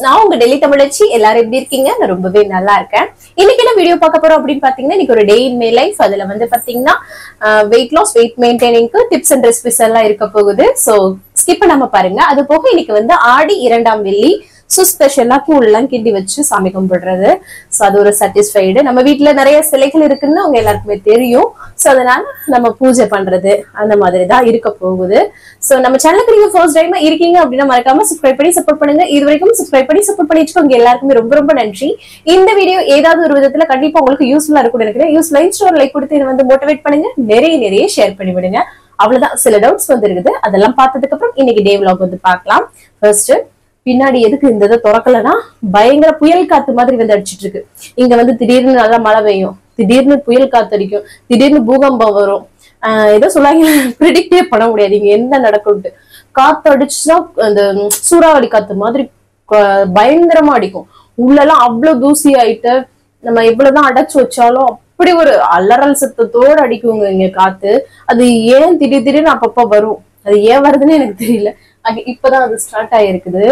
நான் உங்க டெல்லி தமிழச்சி. எல்லாரும் எப்படி இருக்கீங்க? நான் ரொம்பவே நல்லா இருக்கேன். இன்னைக்கு என்ன வீடியோ பார்க்க போறோம் அப்படின்னு பாத்தீங்கன்னா, இன்னைக்கு ஒரு டே இன் மை லைஃப். அதுல வந்து பாத்தீங்கன்னா வெயிட் லாஸ், வெயிட் மெயின்டைனிங்க்கு டிப்ஸ் அண்ட் ரெசிபிஸ் எல்லாம் இருக்க போகுது. சோ ஸ்கிப் பண்ணாம பாருங்க. அது போக இன்னைக்கு வந்து ஆடி 2ஆம் வெள்ளி. சோ ஸ்பெஷலா கூழ்லாம் கிண்டி வச்சு சாமி கும்பிடுறது. சோ அது ஒரு சாட்டிஸ்ஃபைடு. நம்ம வீட்டுல நிறைய சிலைகள் இருக்குன்னு அவங்க எல்லாருக்குமே தெரியும். சோ அதனால நம்ம பூஜை பண்றது அந்த மாதிரி தான் இருக்க போகுது. சோ நம்ம சேனலுக்கு நீங்க ஃபர்ஸ்ட் டைம் இருக்கீங்க அப்படின்னா மறக்காம சப்ஸ்கிரைப் பண்ணி சப்போர்ட் பண்ணுங்க. இது வரைக்கும் சப்ஸ்கிரைப் பண்ணி சப்போர்ட் பண்ணிட்டு உங்க எல்லாருக்குமே ரொம்ப ரொம்ப நன்றி. இந்த வீடியோ ஏதாவது ஒரு விதத்துல கண்டிப்பா உங்களுக்கு யூஸ்ஃபுல்லா இருக்கும் நினைக்கிறேன். யூஸ்ஃபுல்லா ஒரு லைக் கொடுத்து இதை வந்து மோட்டிவேட் பண்ணுங்க. நிறைய ஷேர் பண்ணி விடுங்க. அவ்வளவுதான். சில டவுட்ஸ் வந்து இருக்குது. அதெல்லாம் பார்த்ததுக்கு அப்புறம் இன்னைக்கு டே vlog வந்து பார்க்கலாம். ஃபர்ஸ்ட் பின்னாடி எதுக்கு இந்த இதை திறக்கலன்னா பயங்கர புயல் காத்து மாதிரி வந்து அடிச்சிட்டு இருக்கு. இங்க வந்து திடீர்னு நல்லா மழை பெய்யும், திடீர்னு புயல் காத்து அடிக்கும், திடீர்னு பூகம்பம் வரும். ஏதோ சொல்லாங்க, ப்ரிடிக்டே பண்ண முடியாது இங்க என்ன நடக்கும்ட்டு. காத்து அடிச்சுன்னா அந்த சூறாவளி காத்து மாதிரி பயங்கரமா அடிக்கும். உள்ளெல்லாம் அவ்வளவு தூசி ஆயிட்டு நம்ம எவ்வளவுதான் அடைச்சு வச்சாலும் அப்படி ஒரு அலறல் சத்தத்தோடு அடிக்குங்க இங்க காத்து. அது ஏன் திடீர்னு அப்பப்ப வரும், அது ஏன் வருதுன்னு எனக்கு தெரியல. இப்பதான் அது ஸ்டார்ட் ஆயிருக்குது.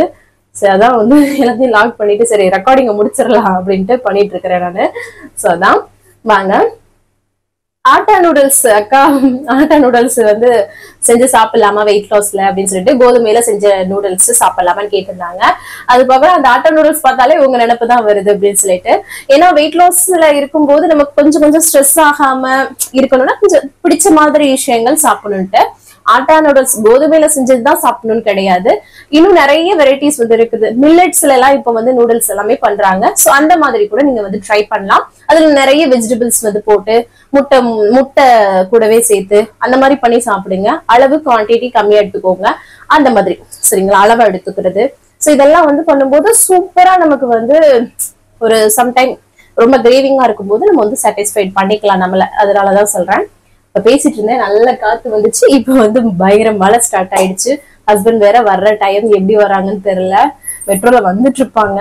சரி, அதான் வந்து எல்லாத்தையும் லாக் பண்ணிட்டு சரி ரெக்கார்டிங்க முடிச்சிடலாம் அப்படின்ட்டு பண்ணிட்டு இருக்கிறேன் நானு. சோ அதான் வாங்க. ஆட்டா நூடுல்ஸ் அக்கா, ஆட்டா நூடுல்ஸ் வந்து செஞ்சு சாப்பிடலாமா வெயிட் லாஸ்ல அப்படின்னு சொல்லிட்டு கோதுமையில செஞ்ச நூடுல்ஸ் சாப்பிடலாமான்னு கேட்டிருந்தாங்க. அது போக அந்த ஆட்டா நூடுல்ஸ் பார்த்தாலே உங்க நினைப்பு தான் வருது அப்படின்னு சொல்லிட்டு. ஏன்னா வெயிட் லாஸ்ல இருக்கும்போது நமக்கு கொஞ்சம் ஸ்ட்ரெஸ் ஆகாம இருக்கணும்னா கொஞ்சம் பிடிச்ச மாதிரி விஷயங்கள் சாப்பிடணும்ட்டு. ஆட்டா நூடுல்ஸ் கோதுமையில செஞ்சதுதான் சாப்பிடணும்னு கிடையாது. இன்னும் நிறைய வெரைட்டிஸ் வந்து இருக்குது. மில்லட்ஸ்ல எல்லாம் இப்ப வந்து நூடுல்ஸ் எல்லாமே பண்றாங்க. சோ அந்த மாதிரி கூட நீங்க வந்து ட்ரை பண்ணலாம். அதுல நிறைய வெஜிடபிள்ஸ் வந்து போட்டு முட்டை கூடவே சேர்த்து அந்த மாதிரி பண்ணி சாப்பிடுங்க. அளவு குவான்டிட்டி கம்மியா எடுத்துக்கோங்க. அந்த மாதிரி சரிங்களா, அளவை எடுத்துக்கிறது. சோ இதெல்லாம் வந்து பண்ணும்போது சூப்பரா நமக்கு வந்து ஒரு சம்டைம் ரொம்ப கிரேவிங்கா இருக்கும்போது நம்ம வந்து சாட்டிஸ்ஃபைட் பண்ணிக்கலாம் நம்மள. அதனாலதான் சொல்றேன். இப்ப பேசிட்டு இருந்தேன், நல்ல காத்து வந்துச்சு. இப்ப வந்து பயங்கர மழை ஸ்டார்ட் ஆயிடுச்சு. ஹஸ்பண்ட் வேற வர்ற டைம் எப்படி வராங்கன்னு தெரியல. மெட்ரோல வந்துட்டு இருப்பாங்க.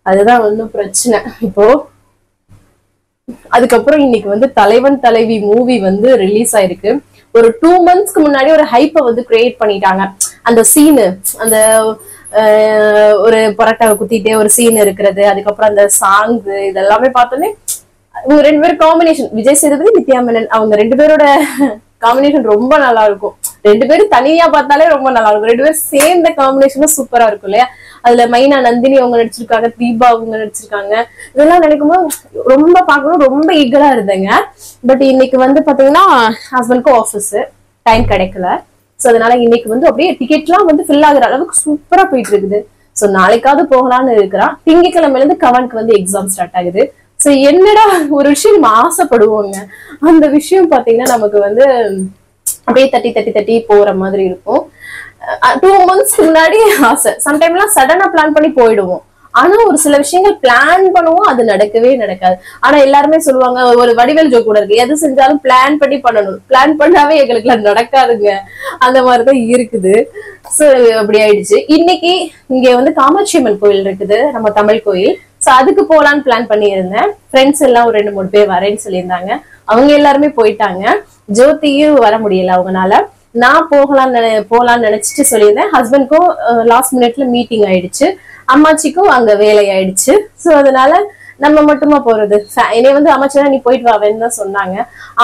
அதுதான் வந்து பிரச்சனை இப்போ. அதுக்கப்புறம் இன்னைக்கு வந்து தலைவன் தலைவி மூவி வந்து ரிலீஸ் ஆயிருக்கு. ஒரு 2 monthsக்கு முன்னாடி ஒரு ஹைப்பை வந்து கிரியேட் பண்ணிட்டாங்க. அந்த சீனு, அந்த ஒரு பரோட்டாவை குத்திட்டே ஒரு சீன் இருக்கிறது, அதுக்கப்புறம் அந்த சாங்ஸ் இதெல்லாமே பார்த்தோன்னே இவங்க 2 பேரும் காம்பினேஷன், விஜய் சேதுபதி நித்யா மேனன், அவங்க 2 பேரோட காம்பினேஷன் ரொம்ப நல்லா இருக்கும். 2 பேரும் தனியா பார்த்தாலே ரொம்ப நல்லா இருக்கும். 2 பேரும் சேர்ந்த காம்பினேஷனும் சூப்பரா இருக்கும் இல்லையா. அதுல மைனா நந்தினி அவங்க நடிச்சிருக்காங்க, தீபா அவங்க நடிச்சிருக்காங்க. இதெல்லாம் நினைக்கும் போது ரொம்ப பார்க்கணும், ரொம்ப ஈகரா இருந்தேங்க. பட் இன்னைக்கு வந்து பாத்தீங்கன்னா ஹஸ்பண்ட்க்கு ஆஃபீஸ் டைம் கிடைக்கல. சோ அதனால இன்னைக்கு வந்து அப்படியே டிக்கெட்லாம் வந்து ஃபில் ஆகுற அளவுக்கு சூப்பரா போயிட்டு இருக்குது. சோ நாளைக்காவது போகலான்னு இருக்கிறான். திங்கக்கிழமையில இருந்து கவனுக்கு வந்து எக்ஸாம் ஸ்டார்ட் ஆகுது. சோ என்னடா ஒரு விஷயம் நம்ம ஆசைப்படுவோங்க, அந்த விஷயம் பாத்தீங்கன்னா நமக்கு வந்து அப்படியே தட்டி போற மாதிரி இருக்கும். 2 monthsக்கு முன்னாடி ஆசை. சம்டைம்லாம் சடனா பிளான் பண்ணி போயிடுவோம். ஆனா ஒரு சில விஷயங்கள் பிளான் பண்ணுவோம், அது நடக்கவே நடக்காது. ஆனா எல்லாருமே சொல்லுவாங்க, ஒரு வடிவேல் ஜோக் கூட இருக்கு, எது செஞ்சாலும் பிளான் பண்ணி பண்ணணும், பிளான் பண்ணாவே எங்களுக்கு நடக்காதுங்க. அந்த மாதிரிதான் இருக்குது. சோ அப்படி ஆயிடுச்சு. இன்னைக்கு இங்க வந்து காமாட்சி அம்மன் கோயில் இருக்குது, நம்ம தமிழ் கோயில். சோ அதுக்கு போலான்னு பிளான் பண்ணி இருந்தேன். ஃப்ரெண்ட்ஸ் எல்லாம் ஒரு 2-3 பேர் வரேன்னு சொல்லியிருந்தாங்க. அவங்க எல்லாருமே போயிட்டாங்க. ஜோதியும் வர முடியல அவங்கனால. நான் போகலான்னு நினைச்சிட்டு சொல்லியிருந்தேன். ஹஸ்பண்ட்க்கும் லாஸ்ட் மினிட்ல மீட்டிங் ஆயிடுச்சு, அம்மாச்சிக்கும் அங்க வேலை ஆயிடுச்சு. சோ அதனால நம்ம மட்டுமா போறது. என்னைய வந்து அம்மாச்சினா நீ போயிட்டு வாவேன்னு தான் சொன்னாங்க.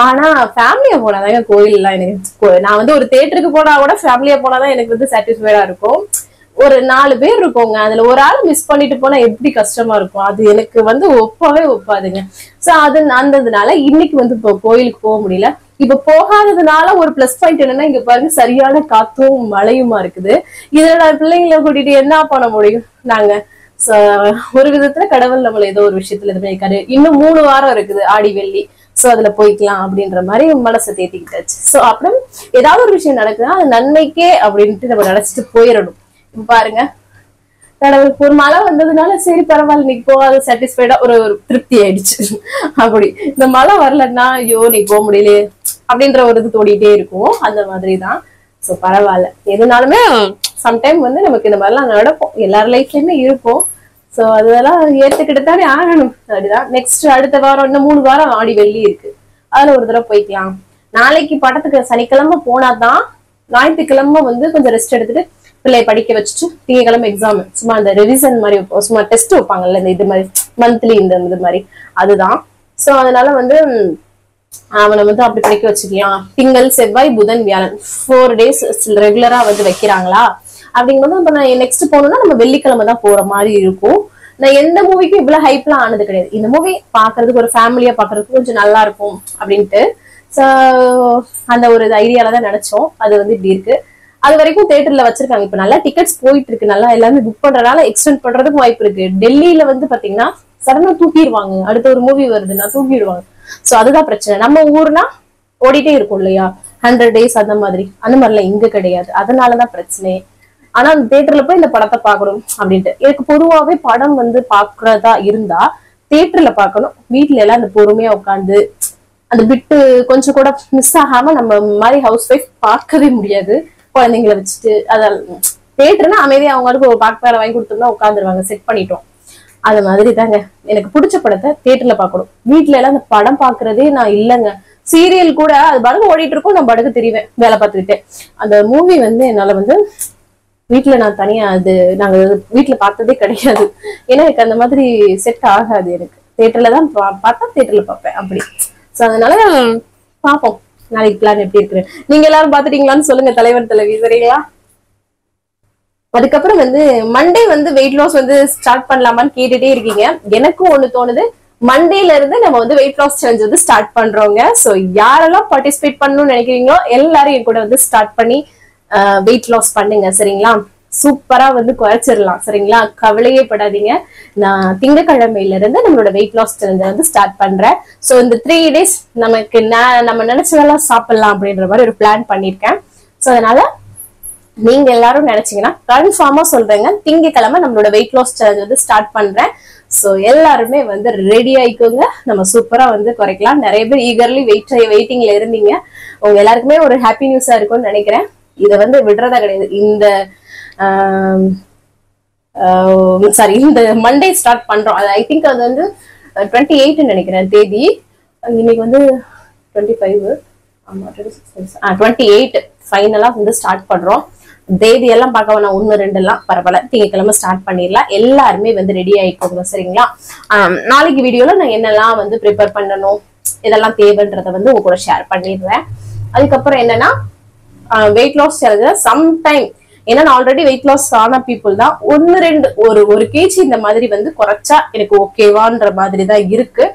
ஆனா ஃபேமிலியா போனாதாங்க கோயில் எல்லாம் எனக்கு, நான் வந்து ஒரு தியேட்டருக்கு போனா கூட ஃபேமிலியா போனாதான் எனக்கு வந்து சாட்டிஸ்ஃபைடா இருக்கும். ஒரு 4 பேர் இருக்கோங்க, அதுல ஒரு ஆள் மிஸ் பண்ணிட்டு போனா எப்படி கஷ்டமா இருக்கும். அது எனக்கு வந்து ஒப்பாதுங்க. சோ அது அந்ததுனால இன்னைக்கு வந்து இப்போ கோயிலுக்கு போக முடியல. இப்ப போகாததுனால ஒரு பிளஸ் பாயிண்ட் என்னன்னா, இங்க பாருங்க சரியான காத்தும் மழையுமா இருக்குது. இதுல பிள்ளைங்களை கூட்டிட்டு என்ன பண்ண முடியும் நாங்க. ஒரு விதத்துல கடவுள் நம்மள ஏதோ ஒரு விஷயத்துல இது பண்ணிருக்காரு. இன்னும் 3 வாரம் இருக்குது ஆடி வெள்ளி. சோ அதுல போய்க்கலாம் அப்படின்ற மாதிரி மனசை தேத்திக்கிட்டாச்சு. சோ அப்புறம் ஏதாவது ஒரு விஷயம் நடக்குதுன்னா அது நன்மைக்கே அப்படின்ட்டு நம்ம நினைச்சிட்டு போயிடணும். பாருங்க, கடவுள் ஒரு மழை வந்ததுனால சரி பரவாயில்ல இன்னைக்கு போகாத சாட்டிஸ்ஃபைடா ஒரு திருப்தி ஆயிடுச்சு. அப்படி இந்த மழை வரலன்னா ஐயோ நீ போக முடியலையே அப்படின்ற ஒரு இது தோடிட்டே இருக்கும். அந்த மாதிரிதான். சோ பரவாயில்ல, எதுனாலுமே சம்டைம் வந்து நமக்கு இந்த மாதிரிலாம் நடக்கும், எல்லார் லைஃப்லயுமே இருக்கும். சோ அதெல்லாம் ஏத்துக்கிட்டு தானே ஆகணும். அப்படிதான். நெக்ஸ்ட் அடுத்த வாரம் இன்னும் 3 வாரம் ஆடி வெள்ளி இருக்கு, அதுல ஒரு தடவை போய்க்கலாம். நாளைக்கு படத்துக்கு சனிக்கிழமை போனாதான் ஞாயிற்றுக்கிழமை வந்து கொஞ்சம் ரெஸ்ட் எடுத்துட்டு பிள்ளை படிக்க வச்சுட்டு திங்கக்கிழமை எக்ஸாம், சும்மா அந்த ரிவிசன் மாதிரி சும்மா டெஸ்ட் வைப்பாங்கல்ல இந்த இது மாதிரி மந்த்லி இந்த இது மாதிரி அதுதான். சோ அதனால வந்து அவனை வந்து அப்படி படிக்க வச்சுக்கலாம். திங்கள் செவ்வாய் புதன் வியாழன் 4 days ரெகுலரா வந்து வைக்கிறாங்களா அப்படிங்கும்போது இப்ப நான் நெக்ஸ்ட் போகணும்னா நம்ம வெள்ளிக்கிழமை தான் போற மாதிரி இருக்கும். நான் எந்த மூவிக்கும் இவ்வளவு ஹைப்லாம் ஆனது கிடையாது. இந்த மூவி பாக்குறதுக்கு ஒரு ஃபேமிலியா பாக்குறதுக்கு கொஞ்சம் நல்லா இருக்கும் அப்படின்ட்டு அந்த ஒரு ஐடியால தான் நினைச்சோம். அது வந்து இப்படி இருக்கு. அது வரைக்கும் தியேட்டர்ல வச்சிருக்காங்க. இப்ப நல்லா டிக்கெட்ஸ் போயிட்டு இருக்கு, நல்லா எல்லாமே புக் பண்றதுனால எக்ஸ்டெண்ட் பண்றதுக்கு வாய்ப்பு இருக்கு. டெல்லியில வந்து பாத்தீங்கன்னா சடனா தூக்கிடுவாங்க, அடுத்த ஒரு மூவி வருதுன்னா தூக்கிடுவாங்க. சோ அதுதான் பிரச்சனை. நம்ம ஊர்னா ஓடிட்டே இருக்கும் இல்லையா, 100 days அந்த மாதிரிலாம் இங்க கிடையாது. அதனாலதான் பிரச்சனை. ஆனா அந்த தியேட்டர்ல போய் இந்த படத்தை பாக்கணும் அப்படின்ட்டு எனக்கு பொதுவாவே படம் வந்து பாக்குறதா இருந்தா தியேட்டர்ல பாக்கணும். வீட்டுல எல்லாம் அந்த பொறுமையா உட்காந்து அந்த பிட்டு கொஞ்சம் கூட மிஸ் ஆகாம நம்ம மாதிரி ஹவுஸ் ஒய்ஃப் பார்க்கவே முடியாது. குழந்தைங்களை வச்சுட்டு அதெல்லாம் தியேட்டர்னா அமைதியா அவங்களுக்கு ஒரு பாக்கு வேலை வாங்கி கொடுத்தோம்னா உட்காந்துருவாங்க, செட் பண்ணிட்டோம். அது மாதிரி தாங்க எனக்கு பிடிச்ச படத்தை தியேட்டர்ல பாக்கணும். வீட்டுல எல்லாம் அந்த படம் பாக்குறதே நான் இல்லைங்க. சீரியல் கூட அது படகு ஓடிட்டு இருக்கும், நான் படகு தெரிவேன் வேலை பார்த்துக்கிட்டு. அந்த மூவி வந்து என்னால வந்து வீட்டுல நான் தனியா அது நாங்க வீட்டுல பார்த்ததே கிடையாது. ஏன்னா எனக்கு அந்த மாதிரி செட் ஆகாது. எனக்கு தியேட்டர்ல தான் பார்த்தா தியேட்டர்ல பார்ப்பேன் அப்படி. சோ அதனால பாப்போம் நாளைக்கு பிளான் எப்படி இருக்கு. நீங்க எல்லாரும் பாத்துட்டீங்களான்னு சொல்லுங்க தலைவர் தலைவி, சரிங்களா? அதுக்கப்புறம் வந்து மண்டே வந்து வெயிட் லாஸ் வந்து ஸ்டார்ட் பண்ணலாமான்னு கேட்டுட்டே இருக்கீங்க. எனக்கும் ஒண்ணு தோணுது, மண்டேல இருந்து நம்ம வந்து வெயிட் லாஸ் சேலஞ்ச் வந்து ஸ்டார்ட் பண்றோங்க. சோ யாரெல்லாம் பார்ட்டிசிபேட் பண்ணணும்னு நினைக்கிறீங்களோ எல்லாரும் என் கூட வந்து ஸ்டார்ட் பண்ணி வெயிட் லாஸ் பண்ணுங்க, சரிங்களா? சூப்பரா வந்து குறைச்சிடலாம், சரிங்களா? கவலையே படாதீங்க. நான் திங்கக்கிழமையில இருந்து நம்மளோட வெயிட் லாஸ் சேலஞ்ச் வந்து ஸ்டார்ட் பண்றேன். சோ இந்த 3 days நமக்கு நம்ம நினைச்சதெல்லாம் சாப்பிடலாம் அப்படின்ற மாதிரி ஒரு பிளான் பண்ணிருக்கேன். சோ அதனால நீங்க எல்லாரும் நினைச்சீங்கன்னா கன்ஃபார்மா சொல்றேங்க, திங்கக்கிழமை நம்மளோட வெயிட் லாஸ் சேலஞ்ச் வந்து ஸ்டார்ட் பண்றேன். சோ எல்லாருமே வந்து ரெடி ஆயிக்கோங்க, நம்ம சூப்பரா வந்து குறைக்கலாம். நிறைய பேர் ஈகர்லி வெயிட்டிங்ல இருந்தீங்க. உங்க எல்லாருக்குமே ஒரு ஹாப்பி நியூஸா இருக்கும்னு நினைக்கிறேன். இதை வந்து விடுறதா கிடையாது. இந்த இந்த மண்டே ஸ்டார்ட் பண்றோம். அது ஐ திங்க் அது வந்து 28 நினைக்கிறேன் தேதி. இன்னைக்கு வந்து 25, 28 ஃபைனலா வந்து ஸ்டார்ட் பண்றோம். தேதி எல்லாம் பார்க்க வேணாம், 1, 2 எல்லாம் பரவாயில்ல, திங்கக்கிழமை ஸ்டார்ட் பண்ணிடலாம். எல்லாருமே வந்து ரெடி ஆயிக்கோங்க, சரிங்களா? நாளைக்கு வீடியோல நான் என்னெல்லாம் வந்து ப்ரிப்பேர் பண்ணணும், இதெல்லாம் தேவைன்றத வந்து உங்க கூட ஷேர் பண்ணிடுறேன். அதுக்கப்புறம் என்னன்னா வெயிட் லாஸ் சேலஞ்ச் சம்டைம், ஏன்னா நான் ஆல்ரெடி வெயிட் லாஸ் ஆன பீப்புள் தான். 1-2 kg இந்த மாதிரி வந்து குறைச்சா எனக்கு ஓகேவான்ற மாதிரி தான் இருக்கு.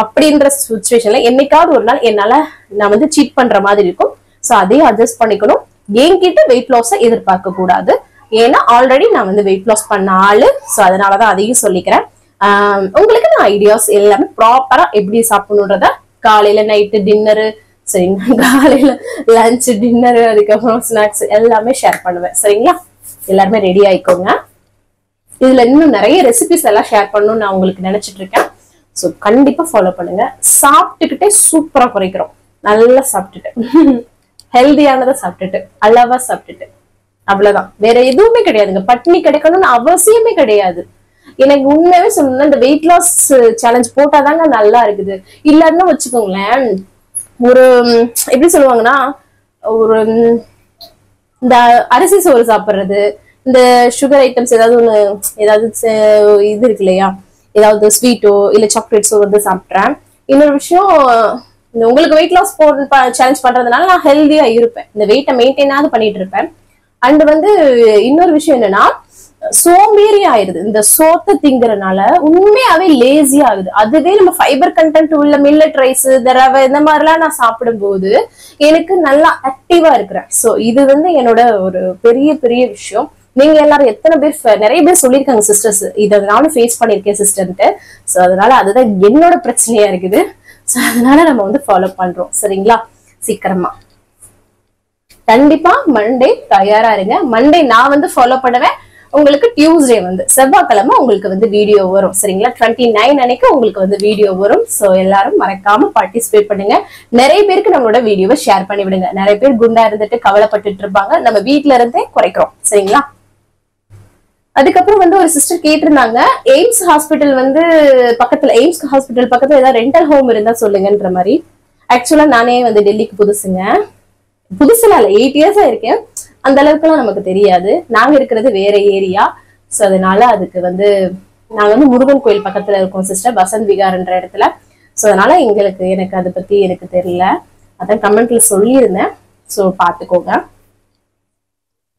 அப்படின்ற சுச்சுவேஷன்ல என்னைக்காவது ஒரு நாள் என்னால நான் வந்து சீட் பண்ற மாதிரி இருக்கும். சோ அதையும் அட்ஜஸ்ட் பண்ணிக்கணும். என்கிட்ட வெயிட் லாஸ எதிர்பார்க்க கூடாது, ஏன்னா ஆல்ரெடி நான் வந்து வெயிட் லாஸ் பண்ண ஆளு. சோ அதனாலதான் அதையும் சொல்லிக்கிறேன். உங்களுக்கு நான் ஐடியாஸ் எல்லாமே ப்ராப்பரா எப்படி சாப்பிடணுன்றத காலையில நைட்டு டின்னரு, சரிங்களா, காலையில லஞ்ச் டின்னர் அதுக்கப்புறம் ஸ்நாக்ஸ் எல்லாமே ஷேர் பண்ணுவேன், சரிங்களா? எல்லாருமே ரெடி ஆயிக்கோங்க. இதுல இன்னும் நிறைய ரெசிபிஸ் எல்லாம் ஷேர் பண்ணணும்னு நான் உங்களுக்கு நினைச்சிட்டு இருக்கேன். சோ கண்டிப்பா ஃபாலோ பண்ணுங்க. சாப்பிட்டுக்கிட்டே சூப்பரா குறைக்கிறோம், நல்லா சாப்பிட்டுட்டு ஹெல்தியானதை சாப்பிட்டுட்டு அளவா சாப்பிட்டுட்டு, அவ்வளவுதான். வேற எதுவுமே கிடையாதுங்க. பட்னி கிடைக்கணும்னு அவசியமே கிடையாது. எனக்கு உண்மையாவே சொல்லணும்னா இந்த வெயிட் லாஸ் சேலஞ்ச் போட்டாதாங்க நல்லா இருக்குது. இல்லன்னு வச்சுக்கோங்களேன், ஒரு எப்படி சொல்லுவாங்கன்னா, ஒரு இந்த அரிசி சோறு சாப்பிடுறது, இந்த சுகர் ஐட்டம்ஸ் ஏதாவது ஒண்ணு, ஏதாவது இது இருக்கு இல்லையா, ஏதாவது ஸ்வீட்டோ இல்ல சாக்லேட்ஸோ வந்து சாப்பிட்றேன். இன்னொரு விஷயம், உங்களுக்கு வெயிட் லாஸ் சேலஞ்ச் பண்றதுனால நான் ஹெல்தியா இருப்பேன், இந்த வெயிட்டை மெயின்டைனாவது பண்ணிட்டு இருப்பேன். அண்ட் வந்து இன்னொரு விஷயம் என்னன்னா, சோம்பேறி ஆயிருது. இந்த சோத்தை திங்குறதுனால உண்மையாவே லேசி ஆகுது. அதுவே நம்ம ஃபைபர் கண்டென்ட் உள்ள மில்லட் ரைஸ், ரவை இந்த மாதிரிலாம் நான் சாப்பிடும் போது எனக்கு நல்லா ஆக்டிவா இருக்கிறேன். சோ இது வந்து என்னோட ஒரு பெரிய பெரிய விஷயம். நீங்க எல்லாரும் எத்தனை பேர், நிறைய பேர் சொல்லியிருக்காங்க சிஸ்டர்ஸ், இதை நானும் ஃபேஸ் பண்ணிருக்கேன் சிஸ்டர்ன்ட்டு. சோ அதனால அதுதான் என்னோட பிரச்சனையா இருக்குது. சோ அதனால நம்ம வந்து ஃபாலோ பண்றோம், சரிங்களா? சீக்கிரமா கண்டிப்பா மண்டே தயாரா இருங்க. மண்டே நான் வந்து ஃபாலோ பண்ணுவேன். உங்களுக்கு டியூஸ்டே வந்து செவ்வாய்க்கிழமை உங்களுக்கு வந்து வீடியோ வரும், சரிங்களா? 29 அன்னைக்கு உங்களுக்கு வந்து வீடியோ வரும். சோ எல்லாரும் மறக்காம பார்ட்டிசிபேட் பண்ணுங்க. நிறைய பேருக்கு நம்மளோட வீடியோவை ஷேர் பண்ணி விடுங்க. நிறைய பேர் குண்டா இருந்துட்டு கவலைப்பட்டுட்டு இருப்பாங்க. நம்ம வீட்டுல இருந்தே குறைக்கிறோம், சரிங்களா? அதுக்கப்புறம் வந்து ஒரு சிஸ்டர் கேட்டிருந்தாங்க, எய்ம்ஸ் ஹாஸ்பிட்டல் வந்து பக்கத்துல, எய்ம்ஸ் ஹாஸ்பிட்டல் பக்கத்துல ஏதாவது ரெண்டல் ஹோம் இருந்தா சொல்லுங்கன்ற மாதிரி. ஆக்சுவலா நானே வந்து டெல்லிக்கு புதுசுங்க, புதுசுல இல்ல 8 years இருக்கேன். அந்த அளவுக்குலாம் நமக்கு தெரியாது. நாங்க இருக்கிறது வேற ஏரியா. சோ அதனால அதுக்கு வந்து நாங்க வந்து முருகன் கோயில் பக்கத்துல இருக்கோம் சிஸ்டர், வசந்த் விகார்ன்ற இடத்துல. சோ அதனால எனக்கு அதை பத்தி எனக்கு தெரியல. அதான் கமெண்ட்ல சொல்லியிருந்தேன். சோ பாத்துக்கோங்க.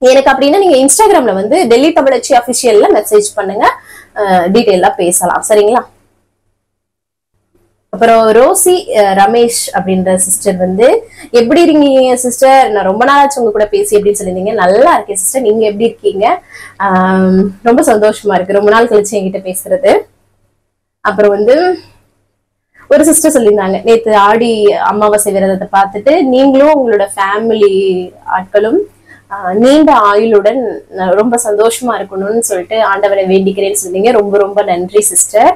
எனக்கு அப்படின்னா நீங்க இன்ஸ்டாகிராம்ல வந்து டெல்லி தமிழச்சி அபிஷியல்ல மெசேஜ் பண்ணுங்க, டீட்டெயிலா பேசலாம். சரிங்களா? அப்புறம் ரோசி ரமேஷ் அப்படின்ற சிஸ்டர் வந்து எப்படி இருக்கீங்க சிஸ்டர், நான் ரொம்ப நாளாச்சு உங்க கூட பேசி அப்படின்னு சொல்லியிருந்தீங்க. நல்லா இருக்கேன் சிஸ்டர், நீங்க எப்படி இருக்கீங்க? ரொம்ப சந்தோஷமா இருக்கு ரொம்ப நாள் கழிச்சு என்கிட்ட பேசுறது. அப்புறம் வந்து ஒரு சிஸ்டர் சொல்லியிருந்தாங்க, நேத்து ஆடி அமாவாசை விரதத்தை பார்த்துட்டு நீங்களும் உங்களோட ஃபேமிலி ஆட்களும் நீண்ட ஆயுளுடன் ரொம்ப சந்தோஷமா இருக்கணும்னு சொல்லிட்டு ஆண்டவரை வேண்டிக்கிறேன்னு சொன்னீங்க. ரொம்ப ரொம்ப நன்றி சிஸ்டர்.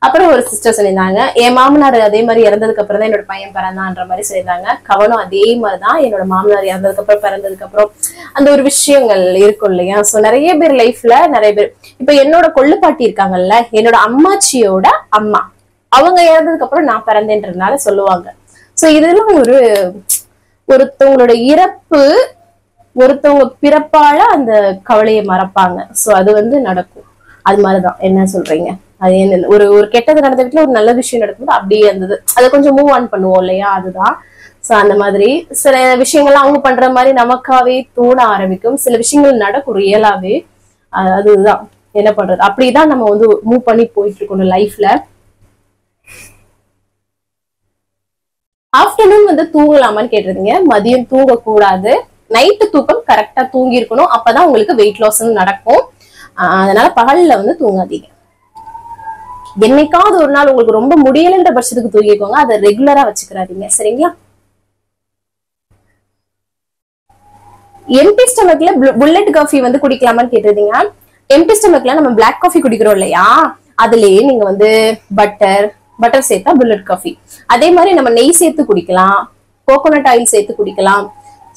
அப்புறம் ஒரு சிஸ்டர் சொல்லியிருந்தாங்க, என் மாமனார் அதே மாதிரி இறந்ததுக்கு அப்புறம் தான் என்னோட பையன் பிறந்தான்ற மாதிரி சொல்லியிருந்தாங்க. கவனம் அதே மாதிரிதான் என்னோட மாமனார் இறந்ததுக்கு அப்புறம் பிறந்ததுக்கு அப்புறம் அந்த ஒரு விஷயங்கள் இருக்கும் இல்லையா? சோ நிறைய பேர் லைஃப்ல நிறைய பேர், இப்ப என்னோட கொள்ளுப்பாட்டி இருக்காங்கல்ல, என்னோட அம்மாச்சியோட அம்மா, அவங்க இறந்ததுக்கு அப்புறம் நான் பிறந்தேன்றதுனால சொல்லுவாங்க. சோ இதெல்லாம் ஒருத்தவங்களோட இறப்பு, ஒருத்தவங்க பிறப்பால அந்த கவலையை மறப்பாங்க. சோ அது வந்து நடக்கும். அது மாதிரிதான். என்ன சொல்றீங்க? அது என்ன, ஒரு கெட்டது நடந்த வீட்டுல ஒரு நல்ல விஷயம் நடக்கும்போது அப்படியே இருந்தது, அதை கொஞ்சம் மூவ் ஆன் பண்ணுவோம் இல்லையா? அதுதான். சோ அந்த மாதிரி சில விஷயங்கள்லாம் அவங்க பண்ற மாதிரி நமக்காவே தோண ஆரம்பிக்கும். சில விஷயங்கள் நடக்கும் ரியலாவே. அதுதான் என்ன பண்றது, அப்படிதான் நம்ம வந்து மூவ் பண்ணி போயிட்டு இருக்கணும் லைஃப்ல. ஆஃப்டர்நூன் வந்து தூங்கலாமான்னு கேட்டிருந்தீங்க. மதியம் தூங்க கூடாது, நைட்டு தூக்கம் கரெக்டா தூங்கி இருக்கணும். அப்பதான் உங்களுக்கு வெயிட் லாஸ் நடக்கும். அதனால பகல்ல வந்து தூங்காதீங்க. என்னைக்காவது ஒரு நாள் உங்களுக்கு ரொம்ப முடியலன்ற பட்சத்துக்கு தூங்கிக்கோங்க, அதை ரெகுலரா வச்சுக்கிறாதீங்க. சரிங்களா? எம்டி ஸ்டமக்ல புல்லட் காஃபி வந்து குடிக்கலாமான்னு கேட்டிருந்தீங்க. எம்டி ஸ்டமக்ல நம்ம பிளாக் காஃபி குடிக்கிறோம் இல்லையா, அதுலயே நீங்க வந்து பட்டர் சேர்த்தா புல்லட் காஃபி. அதே மாதிரி நம்ம நெய் சேர்த்து குடிக்கலாம், கோகோனட் ஆயில் சேர்த்து குடிக்கலாம்.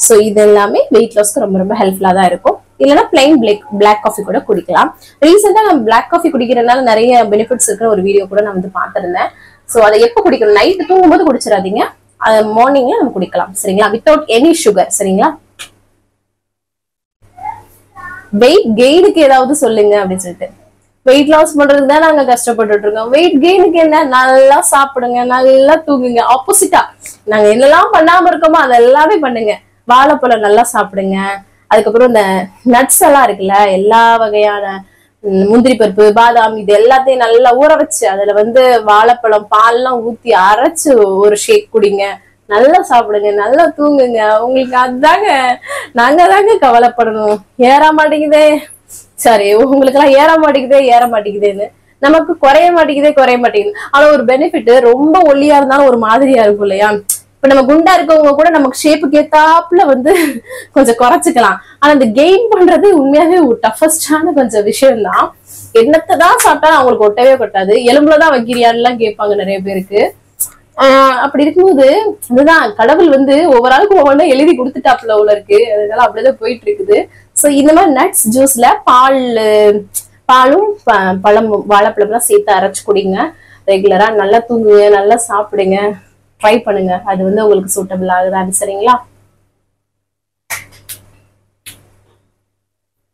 சோ இது எல்லாமே வெயிட் லாஸ்க்கு ரொம்ப ரொம்ப ஹெல்ப்ஃபுல்லா தான் இருக்கும். இல்லைன்னா பிளைன் பிளாக் காஃபி கூட குடிக்கலாம். ரீசெண்டா நம்ம பிளாக் காஃபி குடிக்கிறதுனால நிறைய பெனிஃபிட்ஸ் இருக்கிற ஒரு வீடியோ கூட நான் வந்து பாத்திருந்தேன். சோ அதை எப்ப குடிக்கணும், நைட்டு தூங்கும் போது குடிச்சிடாதீங்க, அது மார்னிங்ல நம்ம குடிக்கலாம். சரிங்களா? Without any sugar. சரிங்களா? வெயிட் கெயினுக்கு ஏதாவது சொல்லுங்க அப்படின்னு சொல்லிட்டு, வெயிட் லாஸ் பண்றதுக்கு தான் நாங்க கஷ்டப்பட்டுட்டு இருக்கோம். வெயிட் கெயினுக்கு என்ன, நல்லா சாப்பிடுங்க, நல்லா தூங்குங்க. ஆப்போசிட்டா நாங்க என்னெல்லாம் பண்ணாம இருக்கோமோ அதெல்லாமே பண்ணுங்க. வாழைப்பழம் நல்லா சாப்பிடுங்க. அதுக்கப்புறம் இந்த நட்ஸ் எல்லாம் இருக்குல்ல, எல்லா வகையான முந்திரி பருப்பு, பாதாம், இது எல்லாத்தையும் நல்லா ஊற வச்சு அதுல வந்து வாழைப்பழம் பால்லாம் ஊத்தி அரைச்சு ஒரு ஷேக் குடிங்க. நல்லா சாப்பிடுங்க, நல்லா தூங்குங்க. உங்களுக்கு அதுதாங்க, நாங்க தாங்க கவலைப்படணும். ஏற மாட்டேங்குதே, சரி உங்களுக்கு எல்லாம் ஏற மாட்டேங்குதேன்னு, நமக்கு குறைய மாட்டேங்குது. ஆனா ஒரு பெனிஃபிட், ரொம்ப ஒல்லியா இருந்தாலும் ஒரு மாதிரியா இருக்கும் இல்லையா? இப்ப நம்ம குண்டா இருக்கவங்க கூட நமக்கு ஷேப்புக்கு ஏத்தாப்புல வந்து கொஞ்சம் குறைச்சிக்கலாம். ஆனா இந்த கெயின் பண்றது உண்மையாவே ஒரு டஃபஸ்டான கொஞ்சம் விஷயம் தான். என்னத்தான் சாப்பிட்டாலும் அவங்களுக்கு ஒட்டவே கொட்டாது. எலும்புலதான் வைக்கிறியான்னு எல்லாம் கேட்பாங்க நிறைய பேருக்கு. அப்படி இருக்கும்போது அதுதான் கடவுள் வந்து ஒவ்வொரு ஆளுக்கும் ஒவ்வொன்றா எழுதி கொடுத்துட்டாப்புல உள்ள இருக்கு. அதனால அப்படிதான் போயிட்டு இருக்குது. சோ இந்த மாதிரி நட்ஸ் ஜூஸ்ல பாலும் பழமும் வாழைப்பழம் சேர்த்து அரைச்சு குடிங்க. ரெகுலரா நல்லா தூங்குங்க, நல்லா சாப்பிடுங்க, ட்ரை பண்ணுங்க. அது வந்து உங்களுக்கு சூட்டபிள் ஆகுதான்னு. சரிங்களா?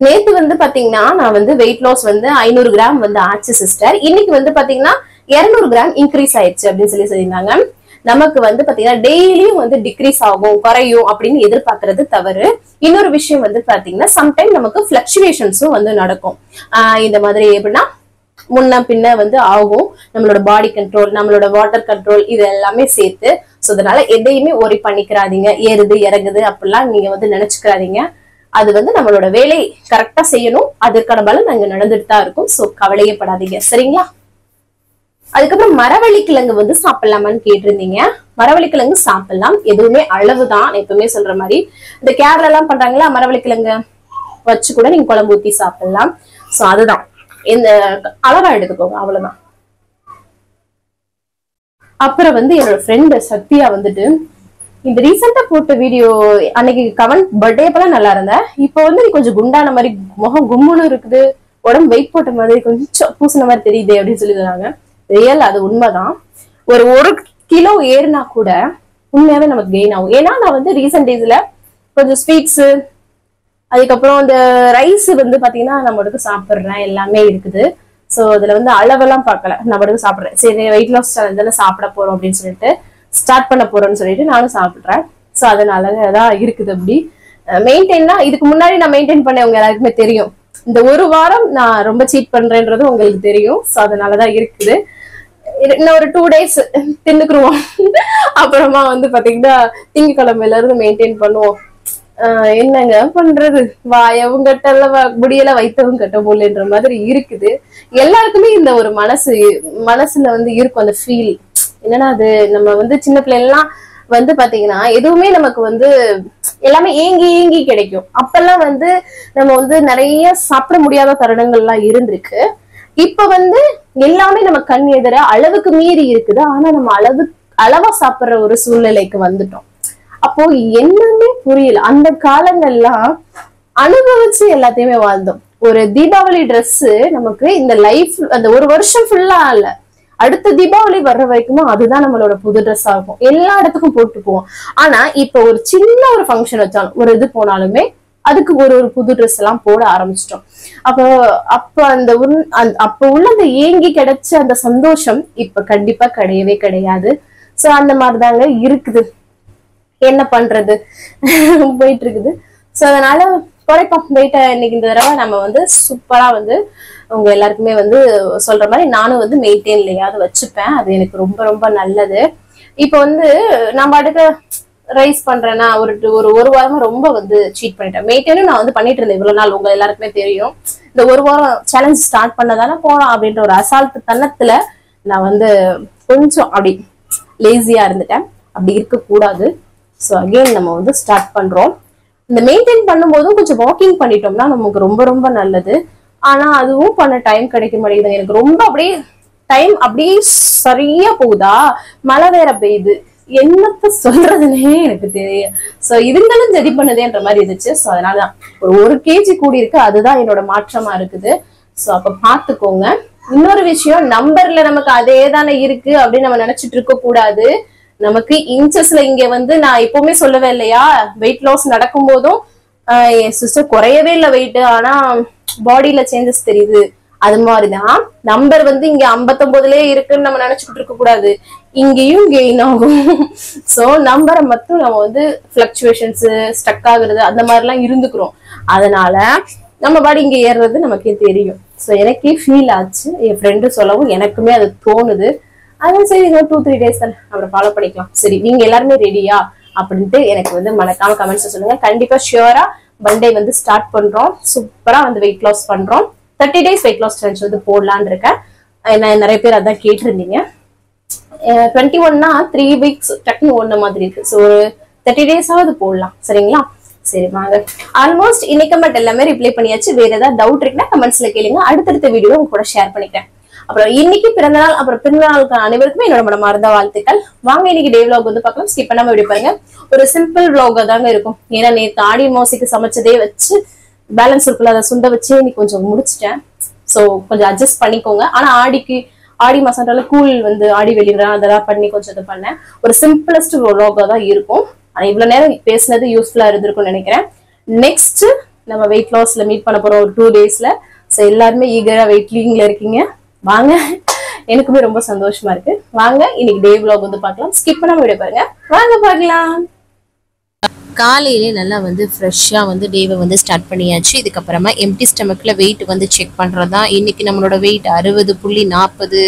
நேத்து வந்து பாத்தீங்கன்னா நான் வந்து வெயிட் லாஸ் வந்து 500 கிராம் வந்து ஆச்சு சிஸ்டர். இன்னைக்கு வந்து பாத்தீங்கன்னா 200 கிராம் இன்க்ரீஸ் ஆயிடுச்சு அப்படின்னு சொல்லியிருந்தாங்க. நமக்கு வந்து பாத்தீங்கன்னா டெய்லியும் வந்து டிக்ரீஸ் ஆகும், குறையும் அப்படின்னு எதிர்பார்க்கறது தவறு. இன்னொரு விஷயம் வந்து பாத்தீங்கன்னா சம்டைம் நமக்கு பிளக்சுவேஷன்ஸும் வந்து நடக்கும். இந்த மாதிரி எப்படின்னா முன்ன பின்ன வந்து ஆகும். நம்மளோட பாடி கண்ட்ரோல், நம்மளோட வாட்டர் கண்ட்ரோல், இது எல்லாமே சேர்த்து. சோ அதனால எதையுமே ஒரி பண்ணிக்கிறாதீங்க. ஏறுது இறங்குது அப்படிலாம் நீங்க வந்து நினைச்சுக்கிறாதீங்க. அது வந்து நம்மளோட வேலை கரெக்டா செய்யணும், அதற்கான பலம் நாங்க நடந்துட்டு தான் இருக்கும். சோ கவலையே படாதீங்க. சரிங்களா? அதுக்கப்புறம் மரவள்ளி கிழங்கு வந்து சாப்பிடலாமான்னு கேட்டிருந்தீங்க. மரவள்ளி கிழங்கு சாப்பிடலாம், எதுவுமே அளவுதான். எப்பவுமே சொல்ற மாதிரி இந்த கேரளா எல்லாம் பண்றாங்களா, மரவள்ளி கிழங்கு வச்சு கூட நீங்க குழம்பு ஊத்தி சாப்பிடலாம். சோ அதுதான், இந்த அளவா எடுத்துக்கோங்க, அவ்வளவுதான். அப்புறம் வந்து என்னோட ஃப்ரெண்டு சத்யா வந்துட்டு இந்த ரீசெண்டா போட்ட வீடியோ அன்னைக்கு கமெண்ட் பர்த்டே அப்பெல்லாம் நல்லா இருந்த, இப்போ வந்து நீ கொஞ்சம் குண்டான மாதிரி, முகம் கும்முன்னு இருக்குது, உடம்பு வெயிட் போட்ட மாதிரி, கொஞ்சம் பூசின மாதிரி தெரியுது அப்படின்னு சொல்லி சொன்னாங்க. ரியல், அது உண்மைதான். ஒரு 1 கிலோ ஏறுனா கூட உண்மையாவே நமக்கு கெயின் ஆகும். ஏன்னா நான் வந்து ரீசெண்ட் டேஸ்ல கொஞ்சம் ஸ்வீட்ஸ், அதுக்கப்புறம் இந்த ரைஸ் வந்து பாத்தீங்கன்னா நம்மளுக்கு சாப்பிடுறேன் எல்லாமே இருக்குது. சோ அதுல வந்து அளவெல்லாம் பார்க்கல, நம்மளுக்கு சாப்பிடுறேன். சரி வெயிட் லாஸ் சேலஞ்சில் சாப்பிட போறோம் அப்படின்னு சொல்லிட்டு ஸ்டார்ட் பண்ண போறோம்னு சொல்லிட்டு நானும் சாப்பிடுறேன். சோ அதனாலதான் இருக்குது. அப்படி மெயின்டைன்னா இதுக்கு முன்னாடி நான் மெயின்டைன் பண்ணவங்க எல்லாருக்குமே தெரியும். இந்த ஒரு வாரம் நான் ரொம்ப சீட் பண்றேன்றது உங்களுக்கு தெரியும். சோ அதனாலதான் இருக்குது. இன்னும் ஒரு 2 days தின்னுக்குருவோம். அப்புறமா வந்து பாத்தீங்கன்னா திங்கக்கிழமையில இருந்து மெயின்டைன் பண்ணுவோம். என்னங்க பண்றது, வாயவும் கட்டல முடியல வைத்தவும் கட்ட முடியலன்ற மாதிரி இருக்குது. எல்லாருக்குமே இந்த ஒரு மனசுல வந்து இருக்கும் அந்த ஃபீல். என்னன்னா அது நம்ம வந்து சின்ன பிள்ளைலாம் வந்து பாத்தீங்கன்னா எதுவுமே நமக்கு வந்து எல்லாமே ஏங்கி ஏங்கி கிடைக்கும். அப்பெல்லாம் வந்து நம்ம வந்து நிறைய சாப்பிட முடியாத தருணங்கள்லாம் இருந்திருக்கு. இப்ப வந்து எல்லாமே நம்ம கண் எதிர அளவுக்கு மீறி இருக்குது. ஆனா நம்ம அளவா சாப்பிடுற ஒரு சூழ்நிலைக்கு வந்துட்டோம். அப்போ என்னன்னே புரியல. அந்த காலங்கள்லாம் அனுபவிச்சு எல்லாத்தையுமே வாழ்ந்தோம். ஒரு தீபாவளி ட்ரெஸ் நமக்கு இந்த லைஃப் அந்த ஒரு வருஷம் ஃபுல்லா இல்ல, அடுத்த தீபாவளி வர்ற வரைக்குமா அதுதான் நம்மளோட புது ட்ரெஸ் ஆகும். எல்லா இடத்துக்கும் போட்டு போவோம். ஆனா இப்ப ஒரு சின்ன ஒரு ஃபங்க்ஷன் வச்சாலும் ஒரு இது போனாலுமே அதுக்கு ஒரு புது ட்ரெஸ் எல்லாம் போட ஆரம்பிச்சிட்டோம். அப்ப உள்ள அந்த ஏங்கி கிடைச்ச அந்த சந்தோஷம் இப்ப கண்டிப்பா கிடையவே கிடையாது. சோ அந்த மாதிரிதாங்க இருக்குது. என்ன பண்றது, போயிட்டு இருக்குது. சோ அதனால குறைப்போம் வெயிட்ட. இன்னைக்கு இந்த தடவை நம்ம வந்து சூப்பரா வந்து உங்க எல்லாருக்குமே வந்து சொல்ற மாதிரி நானும் வந்து மெயின்டைன்லயாவது வச்சுப்பேன். அது எனக்கு ரொம்ப ரொம்ப நல்லது. இப்ப வந்து நம்ம அடுத்த ரைஸ் பண்றேன்னா ஒரு வாரமா ரொம்ப வந்து சீட் பண்ணிட்டேன். மெயின்டைனும் நான் வந்து பண்ணிட்டு இருந்தேன் இவ்வளவு நாள். உங்க எல்லாருக்குமே தெரியும். இந்த ஒரு வாரம் சேலஞ்ச் ஸ்டார்ட் பண்ணதானே போலாம் அப்படின்ற ஒரு அசால்ட் தன்னத்துல நான் வந்து கொஞ்சம் அப்படி லேசியா இருந்துட்டேன். அப்படி இருக்கக்கூடாது. ஸோ அகெயின் நம்ம வந்து ஸ்டார்ட் பண்றோம். இந்த மெயின்டைன் பண்ணும்போதும் கொஞ்சம் வாக்கிங் பண்ணிட்டோம்னா நமக்கு ரொம்ப ரொம்ப நல்லது. ஆனா அதுவும் பண்ண டைம் கிடைக்க மாட்டேங்குது எனக்கு. ரொம்ப அப்படியே டைம் அப்படியே சரியா போகுதா, மழை வேற பெய்யுது, என்னத்த சொல்றதுன்னே எனக்கு தெரியும். சோ இதுங்களும் சரி பண்ணுதேன்ற மாதிரி இருந்துச்சு. சோ அதனாலதான் ஒரு kg கூடி இருக்கு. அதுதான் என்னோட மாற்றமா இருக்குது. சோ அப்ப பாத்துக்கோங்க. இன்னொரு விஷயம், நம்பர்ல நமக்கு அதே தானே இருக்கு அப்படின்னு நம்ம நினைச்சிட்டு இருக்க கூடாது. நமக்கு இன்ச்சஸ்ல இங்க வந்து நான் எப்பவுமே சொல்லவே இல்லையா, வெயிட் லாஸ் நடக்கும் போதும் என் சிஸ்டர் குறையவே இல்லை வெயிட், ஆனா பாடியில சேஞ்சஸ் தெரியுது. அது மாதிரிதான் நம்பர் வந்து இங்க 59லயே இருக்குன்னு நம்ம நினைச்சுக்கிட்டு இருக்க கூடாது. இங்கேயும் கெயின் ஆகும். சோ நம்பரை மட்டும் நம்ம வந்து பிளக்சுவேஷன்ஸ் ஸ்டக் ஆகுறது அந்த மாதிரி எல்லாம் இருந்துக்கிறோம். அதனால நம்ம பாடி இங்க ஏறுறது நமக்கே தெரியும். சோ எனக்கே ஃபீல் ஆச்சு. என் ஃப்ரெண்டு சொல்லவும் எனக்குமே அது தோணுது. அதான் சரி இன்னும் 2-3 days தானே அப்புறம் ஃபாலோ பண்ணிக்கலாம். சரி நீங்க எல்லாருமே ரெடியா அப்படின்ட்டு எனக்கு வந்து மறக்காம கமெண்ட்ஸ் சொல்லுங்க. கண்டிப்பா ஷியூரா மண்டே வந்து ஸ்டார்ட் பண்றோம். சூப்பரா வந்து வெயிட் லாஸ் பண்றோம். 30 days வெயிட் லாஸ் சேலஞ்ச் வந்து போடலான்னு இருக்கேன். நிறைய பேர் அதான் கேட்டிருந்தீங்க. 21னா 3 weeks டக்குன்னு ஓடுன மாதிரி இருக்கு. ஸோ ஒரு 30 days போடலாம். சரிங்களா? சரி வாங்க. ஆல்மோஸ்ட் இன்னைக்கு மட்டும் எல்லாமே ரிப்ளை பண்ணியாச்சு. வேற ஏதாவது டவுட் இருக்குன்னா கமெண்ட்ஸ்ல கேளுங்க. அடுத்தடுத்த வீடியோ உங்க கூட ஷேர் பண்ணிக்கிறேன். அப்புறம் இன்னைக்கு பிறந்தநாள், அப்புறம் பிறந்தநாளுக்கான அனைவருக்குமே என்னோட மனமார்ந்த வாழ்த்துக்கள். வாங்க இன்னைக்கு டே விளாக் வந்து பார்க்கலாம். ஸ்கிப் பண்ணாம வீடியோ பாருங்க. ஒரு சிம்பிள் விளாகா தாங்க இருக்கும். ஏன்னா நேற்று ஆடி அமாவாசைக்கு சமைச்சதே வச்சு பேலன்ஸ் இருக்குல்ல, அதை சுண்ட வச்சு இன்னைக்கு கொஞ்சம் முடிச்சிட்டேன். ஸோ கொஞ்சம் அட்ஜஸ்ட் பண்ணிக்கோங்க. ஆனா ஆடி மாசம்னால கூழ் வந்து ஆடி வெளியிடா அதெல்லாம் பண்ணி கொஞ்சம் இது பண்ணேன். ஒரு சிம்பிளஸ்ட் விளாகா தான் இருக்கும். ஆனா இவ்வளவு நேரம் பேசினது யூஸ்ஃபுல்லா இருந்திருக்கும்னு நினைக்கிறேன். நெக்ஸ்ட் நம்ம வெயிட் லாஸ்ல மீட் பண்ண போறோம் ஒரு 2 daysல. ஸோ எல்லாருமே ஈகரா வெயிட்லிங்ல இருக்கீங்க. வாங்க, எனக்குமே ரொம்ப சந்தோஷமா இருக்கு. வாங்க இன்னைக்கு டே விளாக் வந்து பார்க்கலாம். ஸ்கிப் பண்ணாம வீடியோ பாருங்க. வாங்க பார்க்கலாம். காலையிலே நல்லா வந்து ஃப்ரெஷ்ஷாக வந்து டேவை வந்து ஸ்டார்ட் பண்ணியாச்சு. இதுக்கப்புறமா எம்டி ஸ்டமக்கில் வெயிட் வந்து செக் பண்ணுறது தான். இன்றைக்கி நம்மளோட வெயிட் 60.40.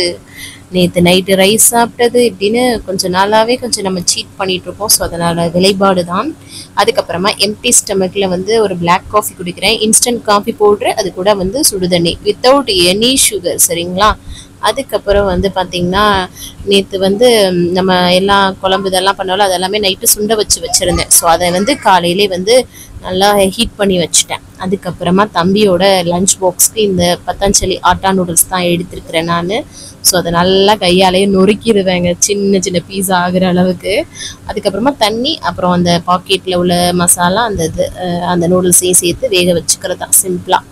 நேற்று நைட்டு ரைஸ் சாப்பிட்டது இப்படின்னு கொஞ்சம் நாளாகவே கொஞ்சம் நம்ம சீட் பண்ணிகிட்ருக்கோம். ஸோ அதனால் விளைபாடு தான். அதுக்கப்புறமா எம்டி ஸ்டமக்கில் வந்து ஒரு பிளாக் காஃபி குடிக்கிறேன். இன்ஸ்டன்ட் காஃபி பவுட்ரு, அது கூட வந்து சுடுதண்ணி வித்தவுட் எனி சுகர். சரிங்களா? அதுக்கப்புறம் வந்து பார்த்திங்கன்னா நேற்று வந்து நம்ம எல்லாம் குழம்பு இதெல்லாம் பண்ணாலும் அதெல்லாமே நைட்டு சுண்ட வச்சுருந்தேன். ஸோ அதை வந்து காலையிலே வந்து நல்லா ஹீட் பண்ணி வச்சுட்டேன். அதுக்கப்புறமா தம்பியோட லஞ்ச் பாக்ஸ்க்கு இந்த பத்தாஞ்சலி ஆட்டா நூடுல்ஸ் தான் எடுத்துருக்கிறேன் நான். ஸோ அதை நல்லா கையாலேயே நொறுக்கிடுவேங்க, சின்ன சின்ன பீஸா ஆகிற அளவுக்கு. அதுக்கப்புறமா தண்ணி, அப்புறம் அந்த பாக்கெட்டில் உள்ள மசாலா, அந்த நூடுல்ஸையும் சேர்த்து வேக வச்சுக்கிறது தான் சிம்பிளாக.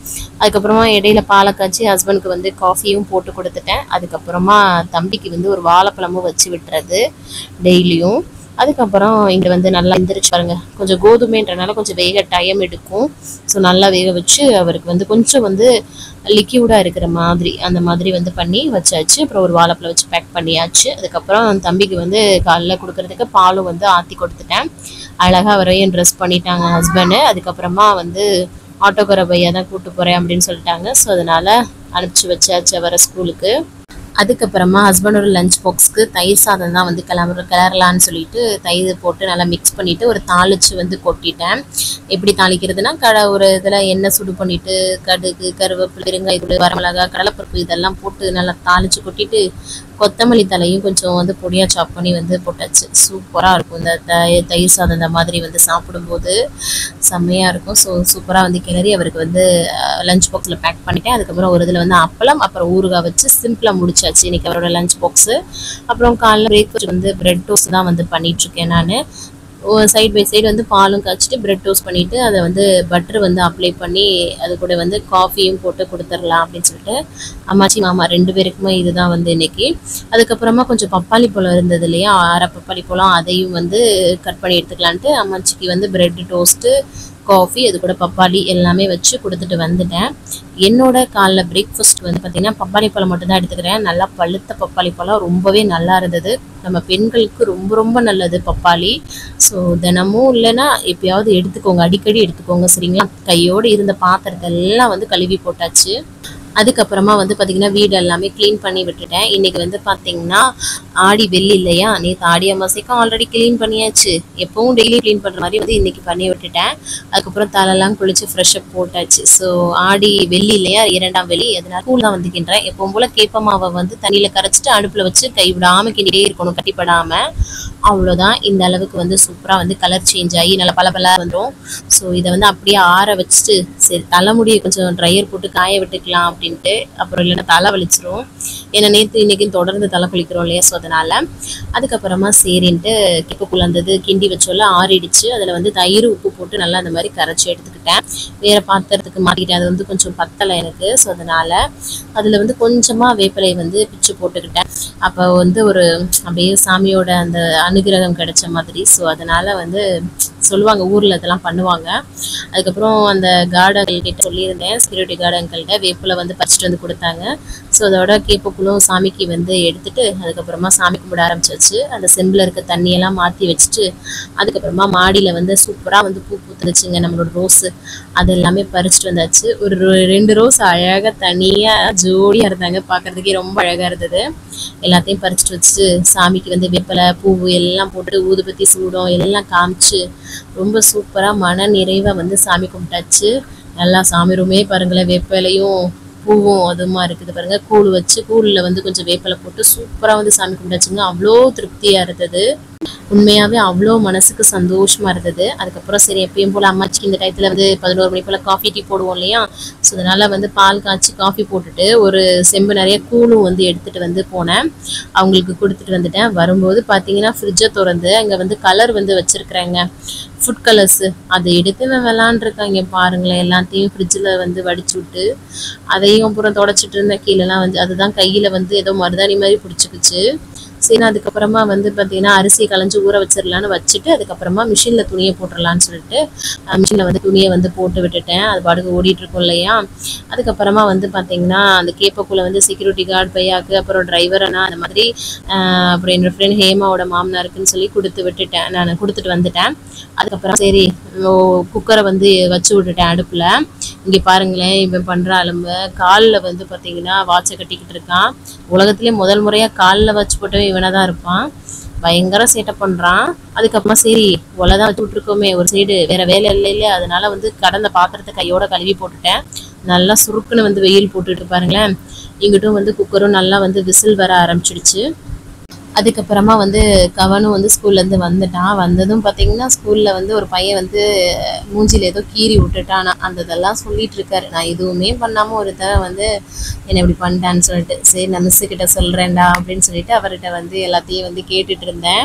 அதுக்கப்புறமா இடையில பாலை காய்ச்சி ஹஸ்பண்டுக்கு வந்து காஃபியும் போட்டு கொடுத்துட்டேன். அதுக்கப்புறமா தம்பிக்கு வந்து ஒரு வாழைப்பழமும் வச்சு விட்டுறது டெய்லியும். அதுக்கப்புறம் இங்கே வந்து நல்லா எந்திரிச்சு பாருங்க, கொஞ்சம் கோதுமைன்றனால கொஞ்சம் வேக டைம் எடுக்கும். ஸோ நல்லா வேக வச்சு அவருக்கு வந்து கொஞ்சம் வந்து லிக்யூடாக இருக்கிற மாதிரி அந்த மாதிரி வந்து பண்ணி வச்சாச்சு. அப்புறம் ஒரு வாழைப்பழம் வச்சு பேக் பண்ணியாச்சு. அதுக்கப்புறம் தம்பிக்கு வந்து காலைல கொடுக்கறதுக்கு பாலும் வந்து ஆற்றி கொடுத்துட்டேன். அழகாக வரையும் ட்ரெஸ் பண்ணிட்டாங்க ஹஸ்பண்டு. அதுக்கப்புறமா வந்து ஆட்டோக்கார பையா தான் கூப்பிட்டு போகிறேன் அப்படின்னு சொல்லிட்டாங்க. ஸோ அதனால் அனுப்பிச்சி வச்சாச்சு அவரை ஸ்கூலுக்கு. அதுக்கப்புறமா ஹஸ்பண்டோட லஞ்ச் பாக்ஸ்க்கு தயிர் சாதம் தான் வந்து கிளறலான்னு சொல்லிட்டு தயிர் போட்டு நல்லா மிக்ஸ் பண்ணிவிட்டு ஒரு தாளித்து வந்து கொட்டிட்டேன். எப்படி தாளிக்கிறதுனா ஒரு இதில் எண்ணெய் சுடு பண்ணிவிட்டு கடுகு, கருவேப்பிலை, பெருங்காயத்தூள், வரமிளகா, கடலைப்பருப்பு இதெல்லாம் போட்டு நல்லா தாளித்து கொட்டிட்டு கொத்தமல்லி தலையும் கொஞ்சம் வந்து பொடியாக சாப் பண்ணி வந்து போட்டாச்சு. சூப்பராக இருக்கும் இந்த தயிர் சாதம். இந்த மாதிரி வந்து சாப்பிடும்போது செம்மையாக இருக்கும். ஸோ சூப்பராக வந்து கிளறி அவருக்கு வந்து லஞ்ச் பாக்ஸில் பேக் பண்ணிட்டேன். அதுக்கப்புறம் ஒரு இதில் வந்து அப்பளம் அப்புறம் ஊறுகாய் வச்சு சிம்பிளாக முடிச்சாச்சு இன்றைக்கி அவரோட லஞ்ச் பாக்ஸு. அப்புறம் காலைல பிரேக்ஃபாஸ்ட் வந்து பிரெட் டோஸ்ட் தான் வந்து பண்ணிகிட்ருக்கேன் நான். சைட் பை சைடு வந்து பாலும் காய்ச்சிட்டு பிரெட் டோஸ்ட் பண்ணிவிட்டு அதை வந்து பட்டர் வந்து அப்ளை பண்ணி அது கூட வந்து காஃபியும் போட்டு கொடுத்துடலாம் அப்படின்னு சொல்லிட்டு அம்மாச்சி மாமா 2 பேருக்குமே இதுதான் வந்து இன்றைக்கி. அதுக்கப்புறமா கொஞ்சம் பப்பாளி பழம் இருந்தது இல்லையா, அரை பப்பாளி பழம், அதையும் வந்து கட் பண்ணி எடுத்துக்கலான்ட்டு அம்மாச்சிக்கு வந்து பிரெட் டோஸ்ட்டு, காஃபி, அது கூட பப்பாளி எல்லாமே வச்சு கொடுத்துட்டு வந்துட்டேன். என்னோட காலைல பிரேக்ஃபாஸ்ட் வந்து பார்த்திங்கன்னா பப்பாளி பழம் மட்டும்தான் எடுத்துக்கிறேன். நல்லா பழுத்த பப்பாளி பழம் ரொம்பவே நல்லா இருந்தது. நம்ம பெண்களுக்கு ரொம்ப ரொம்ப நல்லது பப்பாளி. ஸோ தினமும் இல்லைன்னா எப்பயாவது எடுத்துக்கோங்க, அடிக்கடி எடுத்துக்கோங்க சரிங்களா. கையோடு இருந்த பாத்திரத்தை எல்லாம் வந்து கழுவி போட்டாச்சு. அதுக்கப்புறமா வந்து பார்த்திங்கன்னா வீடு எல்லாமே க்ளீன் பண்ணி விட்டுட்டேன். இன்றைக்கி வந்து பார்த்திங்கன்னா ஆடி வெள்ளி இல்லையா, நேற்று ஆடி அமாவாசைக்கும் ஆல்ரெடி க்ளீன் பண்ணியாச்சு. எப்பவும் டெய்லி க்ளீன் பண்ணுற மாதிரி வந்து இன்றைக்கி பண்ணி விட்டுட்டேன். அதுக்கப்புறம் தலையெல்லாம் குளித்து ஃப்ரெஷ்அப் போட்டாச்சு. ஸோ ஆடி வெள்ளி இல்லையா, 2ஆம் வெள்ளி, அதனால் கூழ் தான் வந்து கிண்டுறேன். எப்பவும் போல் கேப்ப மாவை வந்து தண்ணியில் கரைச்சிட்டு அடுப்பில் வச்சு கைவிடாமல் கிண்டிகிட்டே இருக்கணும், கட்டிப்படாமல். அவ்வளோதான். இந்த அளவுக்கு வந்து சூப்பராக வந்து கலர் சேஞ்ச் ஆகி நல்லா பல வந்துடும். ஸோ இதை வந்து அப்படியே ஆற வச்சுட்டு சரி தலைமுடியை கொஞ்சம் ட்ரையர் போட்டு காய விட்டுக்கலாம் அப்படின்ட்டு. அப்புறம் இல்லைன்னா தலை வலிச்சிரும், ஏன்னா நேற்று இன்றைக்கும் தொடர்ந்து தலை குளிக்கிறோம் இல்லையா. ஸோ அதனால் அதுக்கப்புறமா சரின்ட்டு கேப்பக்குள்ள இருந்தது கிண்டி வச்சோல்ல, ஆறிடுச்சு. அதில் வந்து தயிர் உப்பு போட்டு நல்லா அந்த மாதிரி கரைச்சி எடுத்துக்கிட்டேன். வேறு பாத்திரத்துக்கு மாட்டிக்கிட்டேன், அது வந்து கொஞ்சம் பத்தலை எனக்கு. ஸோ அதனால் அதில் வந்து கொஞ்சமாக வேப்பிலை வந்து பிச்சு போட்டுக்கிட்டேன். அப்போ வந்து ஒரு அப்படியே சாமியோட அந்த அனுகிரகம் கிடைச்ச மாதிரி. ஸோ அதனால் வந்து சொல்லுவாங்க ஊரில் இதெல்லாம் பண்ணுவாங்க. அதுக்கப்புறம் அந்த கார்டன்கிட்ட சொல்லியிருந்தேன், செக்யூரிட்டி கார்டன்கிட்ட வேப்பிலை வந்து பறிச்சுட்டு வந்து கொடுத்தாங்க. ஸோ அதோட கேப்பக்குள்ளும் சாமிக்கு வந்து எடுத்துட்டு அதுக்கப்புறமா சாமி கும்பிட ஆரம்பிச்சாச்சு. அந்த செம்பில் இருக்க தண்ணியெல்லாம் மாற்றி வச்சுட்டு அதுக்கப்புறமா மாடியில் வந்து சூப்பராக வந்து பூ பூத்துருச்சுங்க நம்மளோட ரோஸு. அது எல்லாமே பறிச்சுட்டு வந்தாச்சு. ஒரு 2 ரோஸ் அழகாக தனியாக ஜோடியாக இருந்தாங்க, பார்க்குறதுக்கே ரொம்ப அழகாக இருந்தது. எல்லாத்தையும் பறிச்சுட்டு வச்சுட்டு சாமிக்கு வந்து வேப்பிலை பூ எல்லாம் போட்டு ஊதுபத்தி சூடம் எல்லாம் காமிச்சு ரொம்ப சூப்பராக மன நிறைவாக வந்து சாமி கும்பிட்டாச்சு. நல்லா சாமி ரூமே பாருங்களேன், வேப்பிலையும் பூவும் அதுமா இருக்குது பாருங்கள். கூழ் வச்சு கூழில் வந்து கொஞ்சம் வேப்பிலை போட்டு சூப்பராக வந்து சாமி கும்பிட்டாச்சுங்க. அவ்வளோ திருப்தியாக இருந்தது, உண்மையாகவே அவ்வளோ மனசுக்கு சந்தோஷமாக இருந்தது. அதுக்கப்புறம் சரி எப்பயும் போல் அம்மாச்சிக்கு இந்த டயத்தில் வந்து 11 மணி போல் காஃபி டீ போடுவோம் இல்லையா. ஸோ அதனால் வந்து பால் காய்ச்சி காஃபி போட்டுட்டு ஒரு செம்பு நிறைய கூழும் வந்து எடுத்துகிட்டு வந்து போனேன், அவங்களுக்கு கொடுத்துட்டு வந்துட்டேன். வரும்போது பார்த்தீங்கன்னா ஃப்ரிட்ஜை திறந்து அங்கே வந்து கலர் வந்து வச்சுருக்குறேங்க, ஃபுட் கலர்ஸு. அதை எடுத்து நான் விளாண்டுருக்காங்க பாருங்களேன். எல்லாத்தையும் ஃப்ரிட்ஜில் வந்து வடிச்சு விட்டு அதையும் அப்புறம் தொடச்சிட்டு இருந்தேன். கீழெல்லாம் வந்து அதுதான் கையில் வந்து ஏதோ மருதாணி மாதிரி பிடிச்சிக்குச்சு. சரி அதுக்கப்புறமா வந்து பார்த்தீங்கன்னா அரிசி களைஞ்சி ஊற வச்சிடலான்னு வச்சுட்டு அதுக்கப்புறமா மிஷினில் துணியை போட்டுடலான்னு சொல்லிட்டு மிஷினில் வந்து துணியை வந்து போட்டு விட்டுட்டேன். அது பாட்டுக்கு ஓடிட்டுருக்கோம் இல்லையா. அதுக்கப்புறமா வந்து பார்த்தீங்கன்னா அந்த கேப்பக்குள்ளே வந்து செக்யூரிட்டி கார்டு பையாக்கு அப்புறம் டிரைவர் அண்ணா அந்த மாதிரி அப்புறம் என்னோடய ஃப்ரெண்ட் ஹேமாவோட மாமனாருக்குன்னு சொல்லி நான் கொடுத்துட்டு வந்துட்டேன். அதுக்கப்புறம் சரி குக்கரை வந்து வச்சு விட்டுட்டேன் அடுப்பில். இங்கே பாருங்களேன், இவன் பண்ணுற அலம்பு காலில் வந்து பார்த்தீங்கன்னா வாட்சை கட்டிக்கிட்டு இருக்கான். உலகத்துலேயே முதல் முறையாக காலில் வச்சு போட்டவன் இவனாக தான் இருப்பான். பயங்கர சேட்டை பண்ணுறான். அதுக்கப்புறமா சரி ஒலை தான் வச்சு விட்ருக்கோமே ஒரு சைடு, வேறு வேலை இல்லையே, அதனால வந்து கடந்த பாத்திரத்தை கையோட கழுவி போட்டுட்டேன். நல்லா சுருக்குன்னு வந்து வெயில் போட்டுட்டு பாருங்களேன். இங்கிட்டும் வந்து குக்கரும் நல்லா வந்து விசில் வர ஆரம்பிச்சிடுச்சு. அதுக்கப்புறமா வந்து கவனும் வந்து ஸ்கூல்லேருந்து வந்துட்டான். வந்ததும் பார்த்தீங்கன்னா ஸ்கூலில் வந்து ஒரு பையன் வந்து மூஞ்சியில் ஏதோ கீறி விட்டுட்டான். அந்த இதெல்லாம் சொல்லிட்டு இருக்காரு. நான் எதுவுமே பண்ணாமல் ஒரு தடவை வந்து என்னை இப்படி பண்ணிட்டான்னு சொல்லிட்டு சரி நான் மிஸ்ஸுக்கிட்ட சொல்கிறேன்டா அப்படின்னு சொல்லிட்டு அவர்கிட்ட வந்து எல்லாத்தையும் வந்து கேட்டுட்டு இருந்தேன்.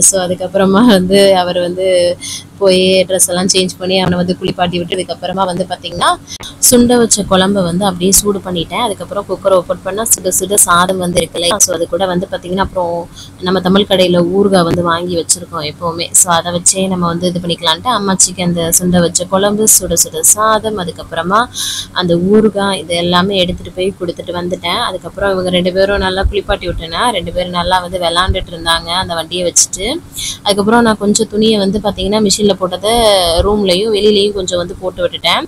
ஸோ அதுக்கப்புறமா வந்து அவர் வந்து போய் ட்ரெஸ் எல்லாம் சேஞ்ச் பண்ணி அவனை வந்து குளிப்பாட்டி விட்டு அதுக்கப்புறமா வந்து பார்த்திங்கன்னா சுண்ட வச்ச குழம்ப வந்து அப்படியே சூடு பண்ணிட்டேன். அதுக்கப்புறம் குக்கரை ஓப்பன் பண்ணால் சுட சுட சாதம் வந்து இருக்குல்ல. ஸோ அது கூட வந்து பார்த்திங்கன்னா அப்புறம் நம்ம தமிழ் கடையில் ஊறுகாய் வந்து வாங்கி வச்சுருக்கோம் எப்போவுமே. ஸோ அதை வச்சே நம்ம வந்து இது பண்ணிக்கலான்ட்டு அம்மாச்சிக்கு அந்த சுண்ட வச்ச குழம்பு, சுட சுட சாதம், அதுக்கப்புறமா அந்த ஊறுகாய் இது எல்லாமே எடுத்துகிட்டு போய் கொடுத்துட்டு வந்துட்டேன். அதுக்கப்புறம் இவங்க 2 பேரும் நல்லா குளிப்பாட்டி விட்டேன்னா 2 பேரும் நல்லா வந்து விளாண்டுட்டு இருந்தாங்க அந்த வண்டியை வச்சுட்டு. அதுக்கப்புறம் நான் கொஞ்சம் துணியை வந்து பார்த்திங்கன்னா மிஷினில் போட்டதை ரூம்லேயும் வெளியிலையும் கொஞ்சம் வந்து போட்டு விட்டுட்டேன்.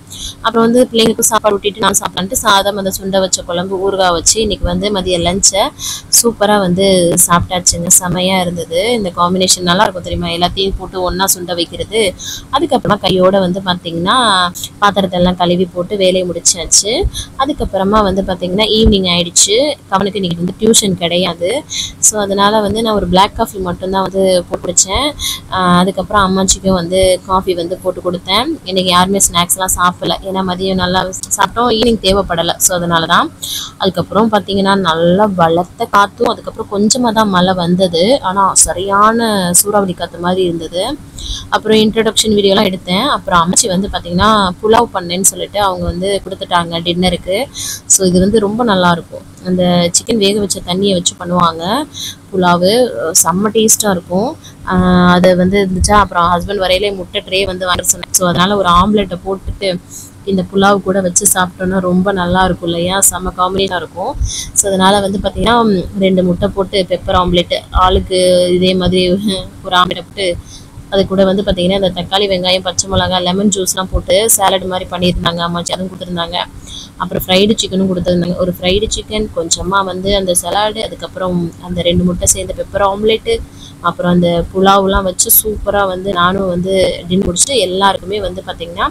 அப்புறம் வந்து பிள்ளைங்களுக்கு சாப்பாடு ஊட்டிட்டு நான் சாப்பிடலான்ட்டு சாதம், அந்த சுண்டை வச்ச குழம்பு, ஊறுகாய் வச்சு இன்னைக்கு வந்து மதிய லஞ்சை சூப்பராக வந்து சாப்பிட்டாச்சுங்க. செமையாக இருந்தது. இந்த காம்பினேஷன் நல்லா இருக்கும் தெரியுமா, எல்லாத்தையும் போட்டு ஒன்றா சுண்டை வைக்கிறது. அதுக்கப்புறமா கையோட வந்து பார்த்திங்கன்னா பாத்திரத்தெல்லாம் கழுவி போட்டு வேலையை முடிச்சாச்சு. அதுக்கப்புறமா வந்து பார்த்திங்கன்னா ஈவினிங் ஆயிடுச்சு. அவனுக்கு இன்னைக்கு வந்து டியூஷன் கிடையாது. ஸோ அதனால் வந்து நான் ஒரு பிளாக் காஃபி மட்டும்தான் வந்து போட்டு வச்சேன். அதுக்கப்புறம் அம்மாச்சிக்கும் வந்து காஃபி வந்து போட்டு கொடுத்தேன். இன்றைக்கி யாருமே ஸ்நாக்ஸ்லாம் சாப்பிடல, ஏன்னா மதியம் நல்லா சாப்பிட்டோம், ஈவினிங் தேவைப்படலை. ஸோ அதனால தான். அதுக்கப்புறம் பார்த்திங்கன்னா நல்லா பலத்த காற்றும், அதுக்கப்புறம் கொஞ்சமாக தான் மழை வந்தது. ஆனால் சரியான சூறாவளி காற்று மாதிரி இருந்தது. அப்புறம் இன்ட்ரடக்ஷன் வீடியோலாம் எடுத்தேன். அப்புறம் அம்மாச்சி வந்து பார்த்திங்கன்னா புலாவ் பண்ணேன்னு சொல்லிட்டு அவங்க வந்து கொடுத்துட்டாங்க டின்னருக்கு. ஸோ இது வந்து ரொம்ப நல்லாயிருக்கும். அந்த சிக்கன் வேக வச்ச தண்ணியை வச்சு பண்ணுவாங்க புலாவு, செம்ம டேஸ்ட்டாக இருக்கும். அதை வந்து இருந்துச்சா, அப்புறம் ஹஸ்பண்ட் வரையிலே முட்டை ட்ரே வந்து வாங்க சொன்னேன். ஸோ அதனால் ஒரு ஆம்லெட்டை போட்டுட்டு இந்த புலாவ் கூட வச்சு சாப்பிட்டோன்னா ரொம்ப நல்லா இருக்கும் இல்லையா, செம்ம காம்பினேஷனாக இருக்கும். ஸோ அதனால் வந்து பார்த்திங்கன்னா 2 முட்டை போட்டு பெப்பர் ஆம்லெட்டு, ஆளுக்கு இதே மாதிரி ஒரு ஆம்லெட்டை போட்டு அது கூட வந்து பார்த்திங்கன்னா இந்த தக்காளி, வெங்காயம், பச்சை மிளகாய், லெமன் ஜூஸ்லாம் போட்டு சாலட் மாதிரி பண்ணியிருந்தாங்க அம்மாச்சி, அதுவும் கொடுத்துருந்தாங்க. அப்புறம் ஃப்ரைடு சிக்கனும் கொடுத்துருந்தாங்க. ஒரு ஃப்ரைடு சிக்கன், கொஞ்சமாக வந்து அந்த சலாடு, அதுக்கப்புறம் அந்த 2 முட்டை சேர்ந்த பெப்பர் ஆம்லெட்டு, அப்புறம் அந்த புலாவ்லாம் வச்சு சூப்பராக வந்து நானும் வந்து டின்னர் முடிச்சுட்டு எல்லாருக்குமே வந்து பார்த்திங்கன்னா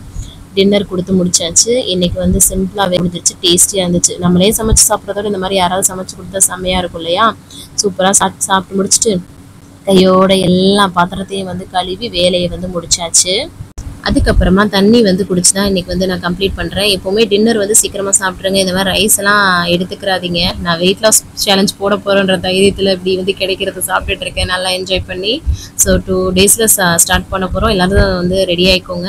டின்னர் கொடுத்து முடிச்சாச்சு. இன்றைக்கி வந்து சிம்பிளாகவே முடிஞ்சிச்சு, டேஸ்டியாக இருந்துச்சு. நம்மளே சமைச்சு சாப்பிட்றதோட இந்த மாதிரி யாராவது சமைச்சு கொடுத்தா செம்மையாக இருக்கும் இல்லையா. சூப்பராக சாப்பிட்டு முடிச்சுட்டு கையோட எல்லா பாத்திரத்தையும் வந்து கழுவி வேலையை வந்து முடிச்சாச்சு. அதுக்கப்புறமா தண்ணி வந்து குடிச்சு தான் இன்றைக்கி வந்து நான் கம்ப்ளீட் பண்ணுறேன். எப்போவுமே டின்னர் வந்து சீக்கிரமாக சாப்பிட்ருங்க. இந்த மாதிரி ரைஸ் எல்லாம் எடுத்துக்கிறாதீங்க. நான் வெயிட் லாஸ் சேலஞ்ச் போட போகிறேன்ற தைரியத்தில் இப்படி வந்து கிடைக்கிறத சாப்பிட்டுட்டு இருக்கேன், நல்லா என்ஜாய் பண்ணி. ஸோ 2 டேஸில் ஸ்டார்ட் பண்ண போகிறோம். எல்லோரும் வந்து ரெடி ஆகிக்கோங்க.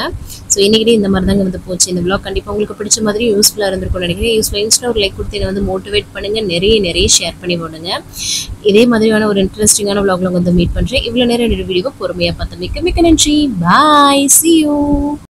ஸோ இன்றைக்கி இந்த மாதிரி தாங்க வந்து போச்சு. இந்த vlog கண்டிப்பாக உங்களுக்கு பிடிச்ச மாதிரி யூஸ்ஃபுல்லாக இருந்திருக்கும்னு நினைக்கிறேன். யூஸ்ஃபுல்லாக ஒரு லைக் கொடுத்து என்னை வந்து மோட்டிவேட் பண்ணுங்கள், நிறைய ஷேர் பண்ணி போடுங்க. இதே மாதிரியான ஒரு இன்ட்ரெஸ்டிங்கான vlogல வந்து மீட் பண்ணுறேன். இவ்வளோ நேரம் என்னோட வீடியோவை பொறுமையாக பார்த்து மிக்க நன்றி. பாய், see you.